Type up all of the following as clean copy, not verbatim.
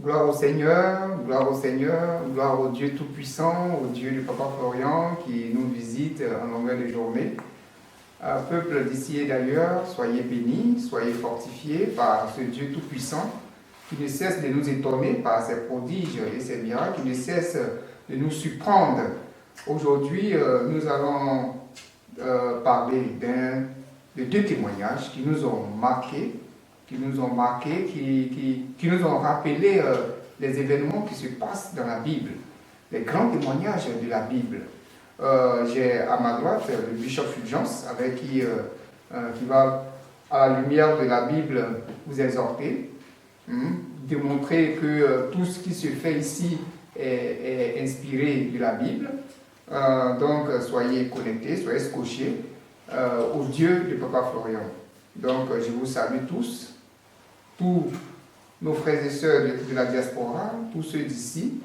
Gloire au Seigneur, gloire au Dieu Tout-Puissant, au Dieu du Papa Florian qui nous visite en longueur de journée. Peuple d'ici et d'ailleurs, soyez bénis, soyez fortifiés par ce Dieu Tout-Puissant qui ne cesse de nous étonner par ses prodiges et ses miracles, qui ne cesse de nous surprendre. Aujourd'hui, nous allons parler de deux témoignages qui nous ont marqués, qui nous ont rappelé les événements qui se passent dans la Bible, les grands témoignages de la Bible. J'ai à ma droite le bishop Fulgence, avec qui va, à la lumière de la Bible, vous exhorter, démontrer que tout ce qui se fait ici est inspiré de la Bible. Donc, soyez connectés, soyez scotchés au Dieu de Papa Florian. Donc, je vous salue tous nos frères et sœurs de la diaspora, tous ceux d'ici.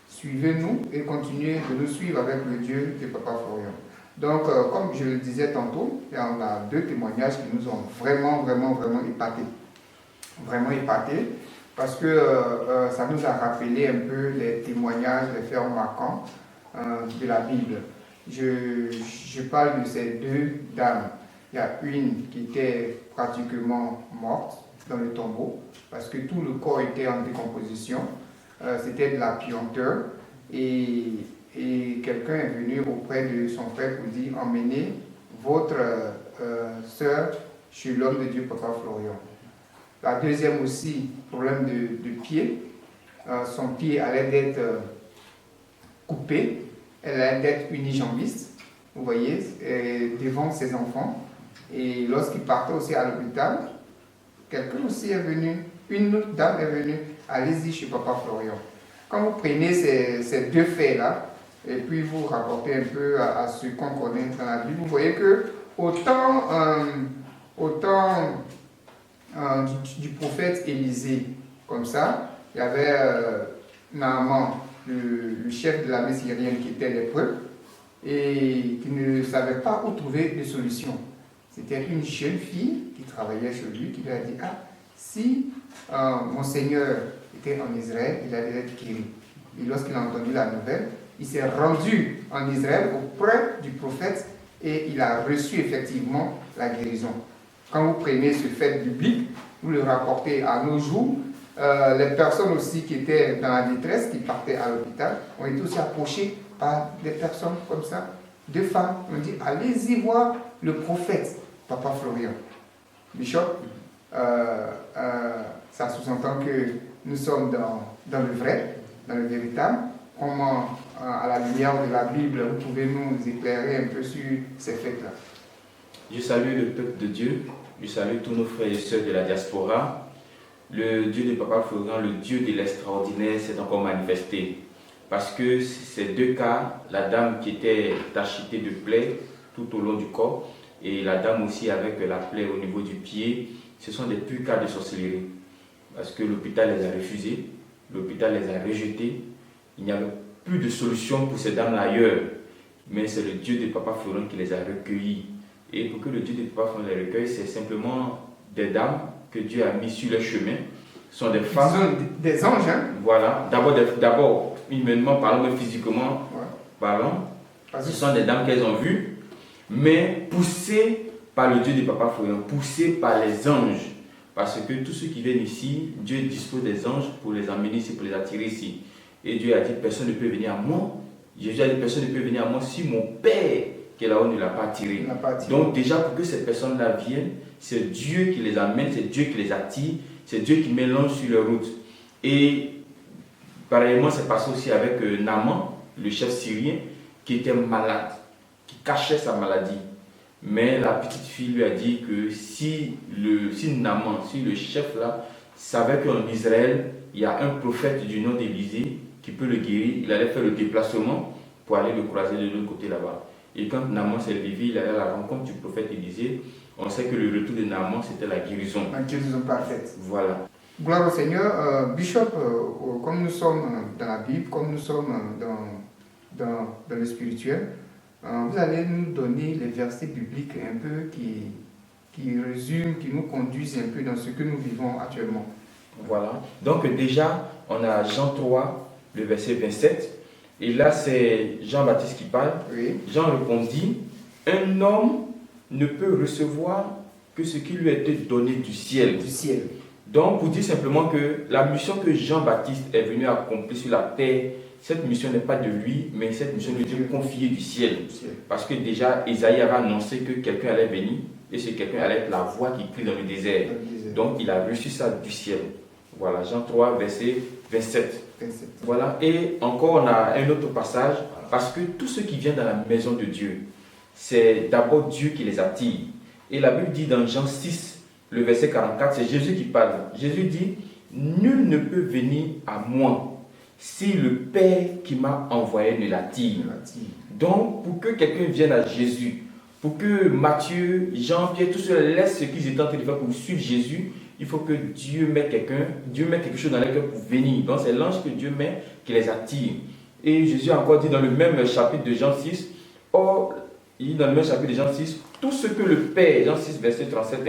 Suivez-nous et continuez de nous suivre avec le Dieu de Papa Florian. Donc, comme je le disais tantôt, on a deux témoignages qui nous ont vraiment épatés. Vraiment épatés, parce que ça nous a rappelé un peu les témoignages, les faits marquants de la Bible. Je parle de ces deux dames. Il y a une qui était pratiquement morte dans le tombeau, parce que tout le corps était en décomposition. C'était de la puanteur, et quelqu'un est venu auprès de son frère pour dire: emmenez votre sœur chez l'homme de Dieu, Papa Florian. La deuxième aussi, problème de pied. Son pied allait d'être coupé, elle allait d'être unijambiste, vous voyez, devant ses enfants. Et lorsqu'il partait aussi à l'hôpital, quelqu'un aussi est venu, une autre dame est venue: allez-y chez Papa Florian. Quand vous prenez ces deux faits-là, et puis vous rapportez un peu à ce qu'on connaît dans la Bible, vous voyez que autant du prophète Élisée, comme ça, il y avait Naaman, le chef de l'armée syrienne qui était lépreux, et qui ne savait pas où trouver de solution. C'était une jeune fille qui travaillait chez lui, qui lui a dit: ah, si mon Seigneur était en Israël, il allait être guéri. Et lorsqu'il a entendu la nouvelle, il s'est rendu en Israël auprès du prophète et il a reçu effectivement la guérison. Quand vous prenez ce fait biblique, vous le rapportez à nos jours, les personnes aussi qui étaient dans la détresse, qui partaient à l'hôpital, ont été aussi approchées par des personnes comme ça, deux femmes. On dit: allez-y voir le prophète, Papa Florian. Bishop, ça sous-entend que nous sommes dans le vrai, dans le véritable. Comment, à la lumière de la Bible, vous pouvez nous éclairer un peu sur ces faits-là? Je salue le peuple de Dieu, je salue tous nos frères et sœurs de la diaspora. Le Dieu de Papa Florian, le Dieu de l'extraordinaire, s'est encore manifesté. Parce que ces deux cas, la dame qui était tachetée de plaies tout au long du corps, et la dame aussi avec la plaie au niveau du pied, ce sont des purs cas de sorcellerie. Parce que l'hôpital les a refusés, l'hôpital les a rejetés. Il n'y avait plus de solution pour ces dames-là ailleurs. Mais c'est le Dieu de Papa Florian qui les a recueillis. Et pour que le Dieu de Papa Florian les recueille, c'est simplement des dames que Dieu a mis sur leur chemin. Ce sont des femmes. Ce sont des anges, hein? Voilà. D'abord, humainement parlant, mais physiquement parlant. Ce sont des dames qu'elles ont vues, mais poussées par le Dieu de Papa Florian, poussées par les anges. Parce que tous ceux qui viennent ici, Dieu dispose des anges pour les emmener ici, pour les attirer ici. Et Dieu a dit: personne ne peut venir à moi. Jésus a dit: personne ne peut venir à moi si mon Père qui est là-haut ne l'a pas attiré. Donc déjà, pour que ces personnes-là viennent, c'est Dieu qui les amène, c'est Dieu qui les attire, c'est Dieu qui mélange sur leur route. Et pareillement, c'est passé aussi avec Naaman, le chef syrien, qui était malade, qui cachait sa maladie. Mais la petite fille lui a dit que si Naaman, si le chef là, savait qu'en Israël, il y a un prophète du nom d'Élisée qui peut le guérir, il allait faire le déplacement pour aller le croiser de l'autre côté là-bas. Et quand Naaman s'est levé, il allait à la rencontre du prophète Élisée. On sait que le retour de Naaman, c'était la guérison. La guérison parfaite. Voilà. Gloire au Seigneur. Bishop, comme nous sommes dans la Bible, comme nous sommes dans le spirituel, vous allez nous donner les versets bibliques un peu qui résument, qui nous conduisent un peu dans ce que nous vivons actuellement. Voilà. Donc déjà, on a Jean 3, le verset 27. Et là, c'est Jean-Baptiste qui parle. Oui. Jean répondit, un homme ne peut recevoir que ce qui lui a été donné du ciel. Du ciel. Donc, pour dire simplement que la mission que Jean-Baptiste est venu accomplir sur la terre, cette mission n'est pas de lui, mais cette mission lui est confiée du ciel. Parce que déjà, Isaïe avait annoncé que quelqu'un allait venir, et ce quelqu'un allait être la voix qui crie dans le désert. Donc, il a reçu ça du ciel. Voilà, Jean 3, verset 27. Voilà, et encore on a un autre passage, parce que tout ce qui vient dans la maison de Dieu, c'est d'abord Dieu qui les attire. Et la Bible dit dans Jean 6, le verset 44, c'est Jésus qui parle. Jésus dit, nul ne peut venir à moi si le Père qui m'a envoyé ne l'attire. Donc, pour que quelqu'un vienne à Jésus, pour que Matthieu, Jean, Pierre, tous ceux laissent ce qu'ils étaient en train de faire pour suivre Jésus, il faut que Dieu mette quelque chose dans leur cœur pour venir. Donc, c'est l'ange que Dieu met qui les attire. Et Jésus a encore dit dans le même chapitre de Jean 6, or, il dit dans le même chapitre de Jean 6, tout ce que le Père, Jean 6, verset 37,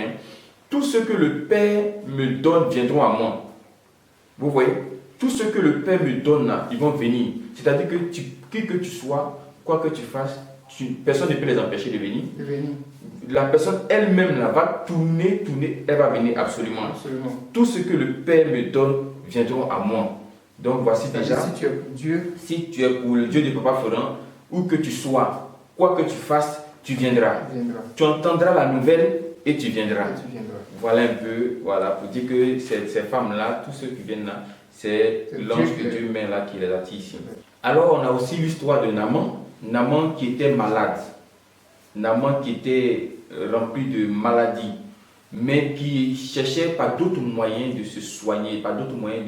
tout ce que le Père me donne viendront à moi. Vous voyez, tout ce que le Père me donne, là, ils vont venir. C'est-à-dire que qui que tu sois, quoi que tu fasses, personne ne peut les empêcher de venir. La personne elle-même là, va tourner, elle va venir absolument. Tout ce que le Père me donne viendront à moi. Donc voici déjà, si tu es pour Dieu, si tu es pour le Dieu de Papa Florent, où que tu sois, quoi que tu fasses, tu viendras. Tu entendras la nouvelle et tu viendras. Voilà un peu, voilà, pour dire que ces femmes-là, tous ceux qui viennent là, c'est l'ange que Dieu met là qui les attire ici. Alors on a aussi l'histoire de Naaman qui était malade. Naaman qui était rempli de maladies, mais qui cherchait par d'autres moyens de se soigner, par d'autres moyens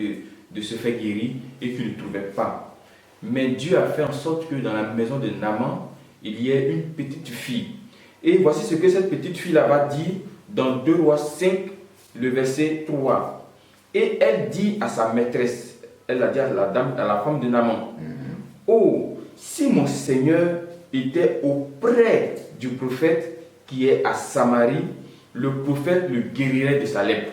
de se faire guérir et qui ne trouvait pas. Mais Dieu a fait en sorte que dans la maison de Naaman, il y ait une petite fille. Et voici ce que cette petite fille-là va dire dans 2 Rois 5, le verset 3. Et elle dit à sa maîtresse, elle a dit à la femme de Naaman, oh, si mon Seigneur était auprès du prophète qui est à Samarie, le prophète le guérirait de sa lèpre.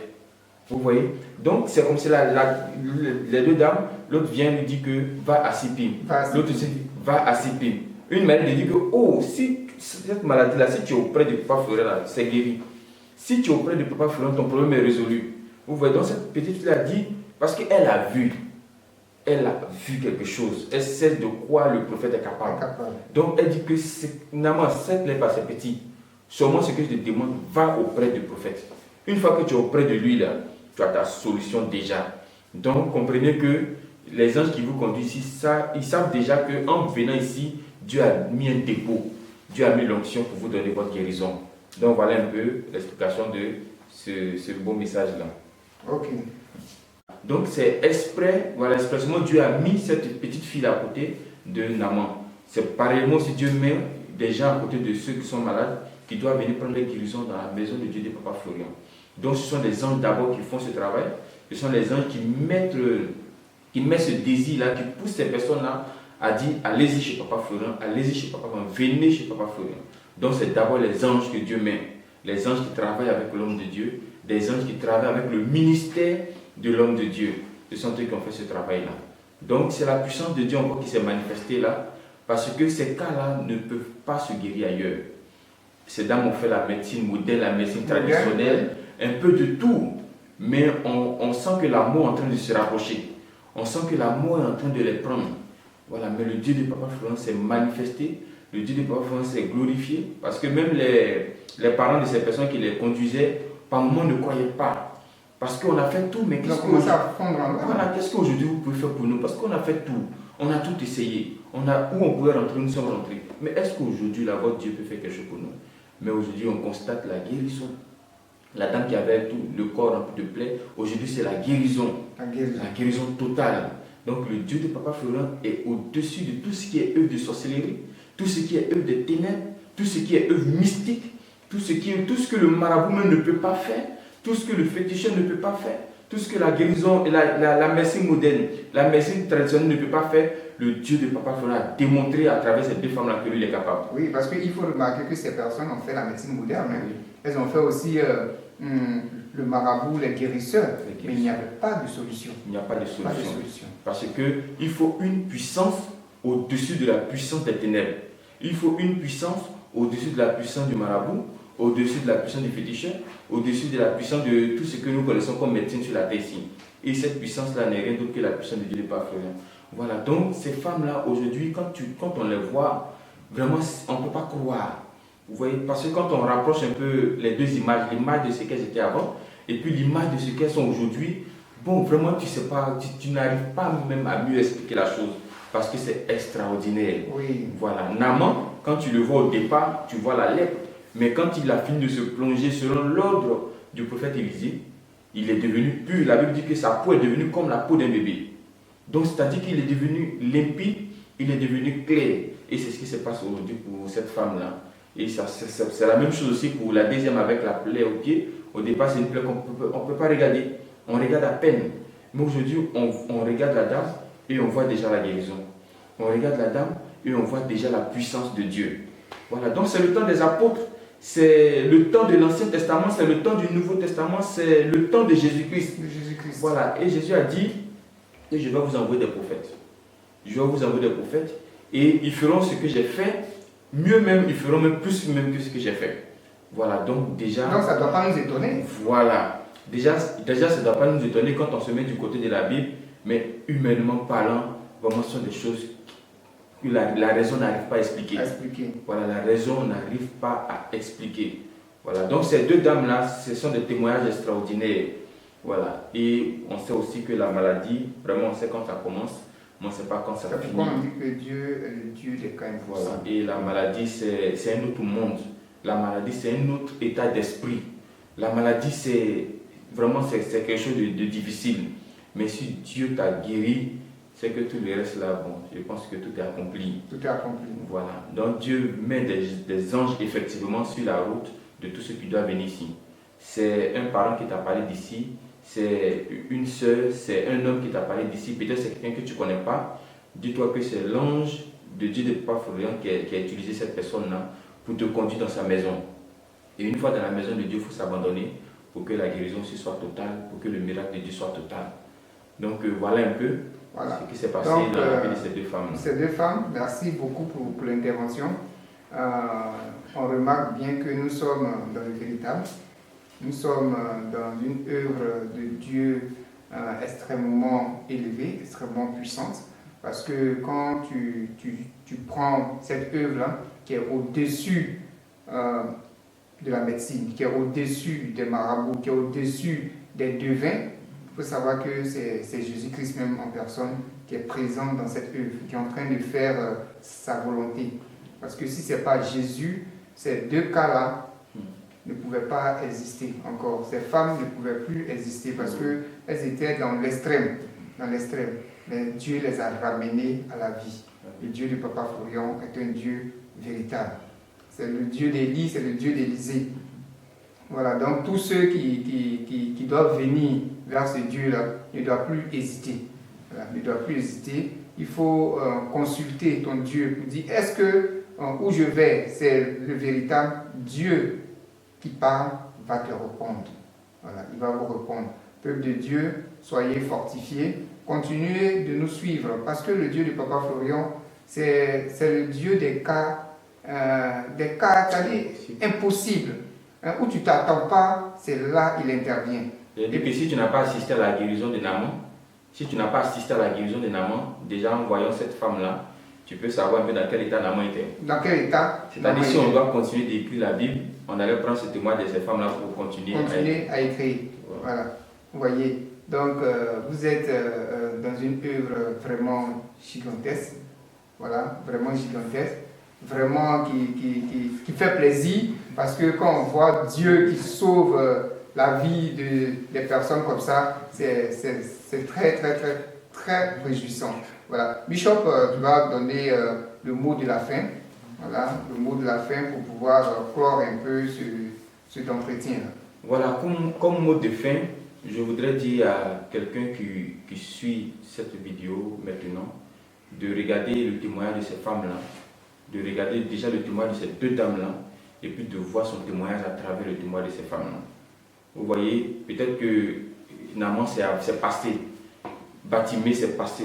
Vous voyez? Donc c'est comme si les deux dames, l'autre vient lui dire que va à Sipim. L'autre dit va à Sipim. Une mère lui dit que oh, si cette maladie-là, si tu es auprès de Papa Florent, c'est guéri. Si tu es auprès de Papa Florent, ton problème est résolu. Vous voyez, donc cette petite fille a dit, parce qu'elle a vu. Elle a vu quelque chose. Elle sait de quoi le prophète est capable. Donc elle dit que Naaman, cette lèpre, c'est petit. Seulement ce que je te demande, va auprès du prophète. Une fois que tu es auprès de lui, là, tu as ta solution déjà. Donc comprenez que les anges qui vous conduisent ici, ils savent déjà qu'en venant ici, Dieu a mis un dépôt. Dieu a mis l'onction pour vous donner votre guérison. Donc voilà un peu l'explication de ce beau message-là. Ok. Donc c'est exprès, voilà, expressément Dieu a mis cette petite fille à côté de Naaman. C'est pareillement si Dieu met des gens à côté de ceux qui sont malades, qui doivent venir prendre les guérisons dans la maison de Dieu de Papa Florent. Donc ce sont des anges d'abord qui font ce travail, ce sont les anges qui mettent ce désir-là, qui poussent ces personnes-là à dire allez-y chez Papa Florent, allez-y chez Papa Florent, venez chez Papa Florent. Donc c'est d'abord les anges que Dieu met, les anges qui travaillent avec l'homme de Dieu, des anges qui travaillent avec le ministère de l'homme de Dieu. Ce sont eux qui ont fait ce travail-là. Donc c'est la puissance de Dieu encore qui s'est manifestée là, parce que ces cas-là ne peuvent pas se guérir ailleurs. Ces dames ont fait la médecine moderne, la médecine traditionnelle, un peu de tout, mais on sent que l'amour est en train de se rapprocher. On sent que l'amour est en train de les prendre. Voilà, mais le Dieu de Papa Florent s'est manifesté, le Dieu de Papa Florent s'est glorifié, parce que même les parents de ces personnes qui les conduisaient, par moment ne croyaient pas. Parce qu'on a fait tout, mais qu'est-ce qu'aujourd'hui vous pouvez faire pour nous? Parce qu'on a fait tout, on a tout essayé, où on pouvait rentrer, nous sommes rentrés. Mais est-ce qu'aujourd'hui, là, votre Dieu peut faire quelque chose pour nous? Mais aujourd'hui, on constate la guérison. La dame qui avait tout le corps rempli de plaies, aujourd'hui, c'est la guérison. La guérison totale. Donc, le Dieu de Papa Florent est au-dessus de tout ce qui est œuvre de sorcellerie, tout ce qui est œuvre de ténèbres, tout ce qui est œuvre mystique, tout ce que le marabout même ne peut pas faire, tout ce que le féticheur ne peut pas faire, tout ce que la guérison, la médecine moderne, la médecine traditionnelle ne peut pas faire, le Dieu de Papa Florent a démontré à travers ces deux femmes-là que lui il est capable. Oui, parce qu'il faut remarquer que ces personnes ont fait la médecine moderne. Elles ont fait aussi le marabout, les guérisseurs, mais il n'y avait pas de solution. Il n'y a pas de solution. Parce qu'il faut une puissance au-dessus de la puissance des ténèbres. Il faut une puissance au-dessus de la puissance du marabout, au-dessus de la puissance du féticheur, au-dessus de la puissance de tout ce que nous connaissons comme médecine sur la terre ici. Et cette puissance-là n'est rien d'autre que la puissance de Dieu de Papa Florian. Voilà, donc ces femmes-là, aujourd'hui, quand on les voit, vraiment, on ne peut pas croire. Vous voyez, parce que quand on rapproche un peu les deux images, l'image de ce qu'elles étaient avant, et puis l'image de ce qu'elles sont aujourd'hui, bon, vraiment, tu sais pas, tu n'arrives pas même à mieux expliquer la chose, parce que c'est extraordinaire. Oui. Voilà, Naaman, quand tu le vois au départ, tu vois la lèpre, mais quand il a fini de se plonger selon l'ordre du prophète Élisée, il est devenu pur. La Bible dit que sa peau est devenue comme la peau d'un bébé. Donc, c'est-à-dire qu'il est devenu limpide, il est devenu clair. Et c'est ce qui se passe aujourd'hui pour cette femme-là. Et c'est la même chose aussi pour la deuxième avec la plaie au pied. Au départ, c'est une plaie qu'on ne peut pas regarder. On regarde à peine. Mais aujourd'hui, on regarde la dame et on voit déjà la guérison. On regarde la dame et on voit déjà la puissance de Dieu. Voilà, donc c'est le temps des apôtres. C'est le temps de l'Ancien Testament, c'est le temps du Nouveau Testament, c'est le temps de Jésus-Christ. Voilà, et Jésus a dit, et je vais vous envoyer des prophètes. Je vais vous envoyer des prophètes et ils feront ce que j'ai fait, mieux même, ils feront même plus même que ce que j'ai fait. Voilà, donc déjà... Donc ça ne doit pas nous étonner. Voilà, déjà ça ne doit pas nous étonner quand on se met du côté de la Bible, mais humainement parlant, vraiment ce sont des choses que la raison n'arrive pas à expliquer. Voilà, la raison n'arrive pas à expliquer. Voilà, donc ces deux dames-là, ce sont des témoignages extraordinaires. Voilà, et on sait aussi que la maladie, vraiment on sait quand ça commence, mais on ne sait pas quand ça finit. C'est pourquoi on dit que Dieu est le Dieu des cas impossibles. Voilà, et la maladie, c'est un autre monde. La maladie, c'est un autre état d'esprit. La maladie, c'est vraiment quelque chose de difficile. Mais si Dieu t'a guéri, c'est que tout le reste là, bon, je pense que tout est accompli. Tout est accompli. Voilà. Donc Dieu met des anges effectivement sur la route de tout ce qui doit venir ici. C'est un parent qui t'a parlé d'ici, c'est une soeur, c'est un homme qui t'a parlé d'ici, peut-être c'est quelqu'un que tu ne connais pas. Dis-toi que c'est l'ange de Dieu de Papa Florian qui a utilisé cette personne-là pour te conduire dans sa maison. Et une fois dans la maison de Dieu, il faut s'abandonner pour que la guérison soit totale, pour que le miracle de Dieu soit total. Donc voilà un peu. Voilà. Ce qui s'est passé dans la vie de ces deux femmes. Ces deux femmes, merci beaucoup pour l'intervention. On remarque bien que nous sommes dans le véritable. Nous sommes dans une œuvre de Dieu extrêmement élevée, extrêmement puissante. Parce que quand tu prends cette œuvre-là, qui est au-dessus de la médecine, qui est au-dessus des marabouts, qui est au-dessus des devins, il faut savoir que c'est Jésus-Christ même en personne qui est présent dans cette œuvre, qui est en train de faire sa volonté. Parce que si ce n'est pas Jésus, ces deux cas-là ne pouvaient pas exister encore. Ces femmes ne pouvaient plus exister parce qu'elles étaient dans l'extrême. Mais Dieu les a ramenées à la vie. Le Dieu de Papa Florian est un Dieu véritable. C'est le Dieu d'Élie, c'est le Dieu d'Élisée. Voilà, donc tous ceux qui doivent venir vers ce Dieu-là ne doivent plus hésiter. Voilà, ne doivent plus hésiter. Il faut consulter ton Dieu pour dire, est-ce que où je vais, c'est le véritable Dieu qui parle, va te répondre. Voilà, il va vous répondre. Peuple de Dieu, soyez fortifiés, continuez de nous suivre, parce que le Dieu de Papa Florian, c'est le Dieu des cas c'est-à-dire impossibles. Où tu ne t'attends pas, c'est là il intervient. Et puis si tu n'as pas assisté à la guérison de Naaman, déjà en voyant cette femme-là, tu peux savoir un peu dans quel état Naaman était. Dans quel état? C'est-à-dire si on doit continuer d'écrire la Bible, on allait prendre ce témoignage de ces femmes-là pour continuer à écrire. Voilà. Vous voyez. Donc vous êtes dans une œuvre vraiment gigantesque. Voilà, vraiment gigantesque. Vraiment qui fait plaisir, parce que quand on voit Dieu qui sauve la vie des personnes comme ça, c'est très, très, très, très réjouissant. Voilà. Bishop, tu vas donner le mot de la fin. Voilà, le mot de la fin pour pouvoir clore un peu cet entretien. Voilà, comme mot de fin, je voudrais dire à quelqu'un qui suit cette vidéo maintenant de regarder le témoignage de ces femmes-là, de regarder déjà le témoignage de ces deux dames-là, et puis de voir son témoignage à travers le témoignage de ces femmes-là. Vous voyez, peut-être que Naaman c'est passé, Batimée c'est passé.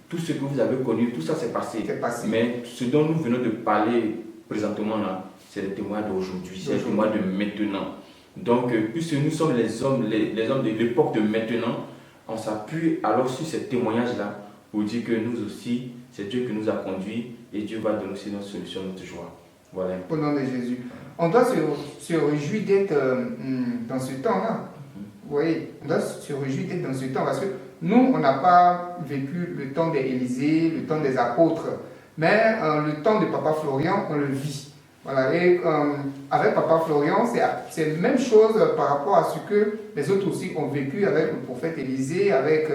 Tout ce que vous avez connu, tout ça c'est passé. Mais ce dont nous venons de parler présentement là, c'est le témoin d'aujourd'hui, c'est le témoin de maintenant. Donc, puisque nous sommes les hommes de l'époque de maintenant, on s'appuie alors sur ces témoignages-là pour dire que nous aussi, c'est Dieu qui nous a conduits et Dieu va donner aussi notre solution, notre joie. Voilà. Au nom de Jésus. On doit se réjouir d'être dans ce temps-là. Vous voyez, on doit se réjouir d'être dans ce temps parce que nous, on n'a pas vécu le temps d'Élisée, le temps des apôtres, mais le temps de Papa Florian, on le vit. Voilà. Et avec Papa Florian, c'est la même chose par rapport à ce que les autres aussi ont vécu avec le prophète Élisée, avec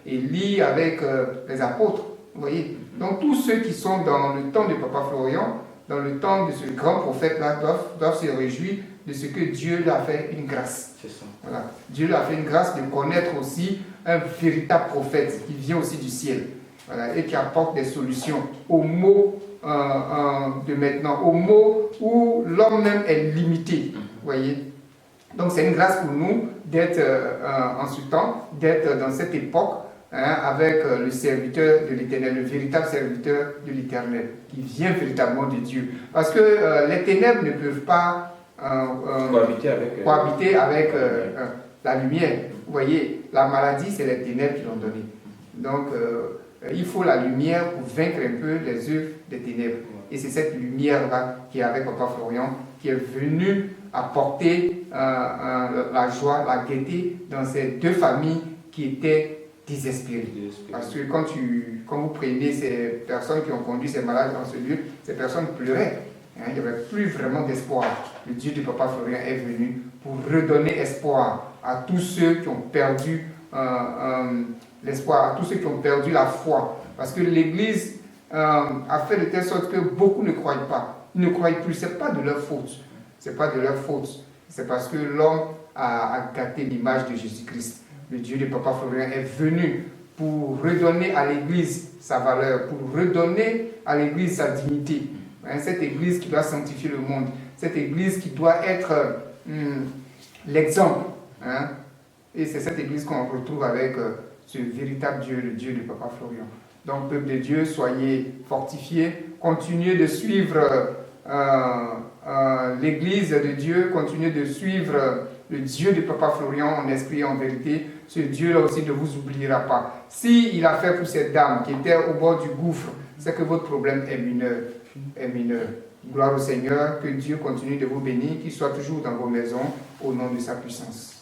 Élie, avec les apôtres. Vous voyez. Donc tous ceux qui sont dans le temps de Papa Florian, dans le temps de ce grand prophète-là, doivent se réjouir de ce que Dieu lui a fait une grâce. C'est ça. Voilà. Dieu lui a fait une grâce de connaître aussi un véritable prophète qui vient aussi du ciel, voilà, et qui apporte des solutions aux maux de maintenant, aux maux où l'homme même est limité. Vous voyez. Donc c'est une grâce pour nous d'être en ce temps, d'être dans cette époque, avec le serviteur de l'Éternel, le véritable serviteur de l'Éternel, qui vient véritablement de Dieu. Parce que les ténèbres ne peuvent pas cohabiter avec la lumière. Vous voyez, la maladie, c'est les ténèbres qui l'ont donné. Donc, il faut la lumière pour vaincre un peu les œuvres des ténèbres. Et c'est cette lumière-là qui est avec Papa Florian, qui est venue apporter la joie, la gaieté dans ces deux familles qui étaient désespérées. Parce que quand vous prenez ces personnes qui ont conduit ces malades dans ce lieu, ces personnes pleuraient. Il n'y avait plus vraiment d'espoir. Le Dieu de Papa Florian est venu pour redonner espoir à tous ceux qui ont perdu l'espoir, à tous ceux qui ont perdu la foi. Parce que l'Église a fait de telle sorte que beaucoup ne croient pas. Ils ne croient plus. Ce n'est pas de leur faute. Ce n'est pas de leur faute. C'est parce que l'homme a gâté l'image de Jésus-Christ. Le Dieu de Papa Florian est venu pour redonner à l'Église sa valeur, pour redonner à l'Église sa dignité. Cette Église qui doit sanctifier le monde. Cette Église qui doit être l'exemple. Et c'est cette Église qu'on retrouve avec ce véritable Dieu, le Dieu de Papa Florian. Donc, peuple de Dieu, soyez fortifiés, continuez de suivre l'Église de Dieu, continuez de suivre le Dieu de Papa Florian en esprit et en vérité. Ce Dieu-là aussi ne vous oubliera pas. S'il a fait pour cette dame qui était au bord du gouffre, c'est que votre problème est mineur. Gloire au Seigneur, que Dieu continue de vous bénir, qu'il soit toujours dans vos maisons, au nom de sa puissance.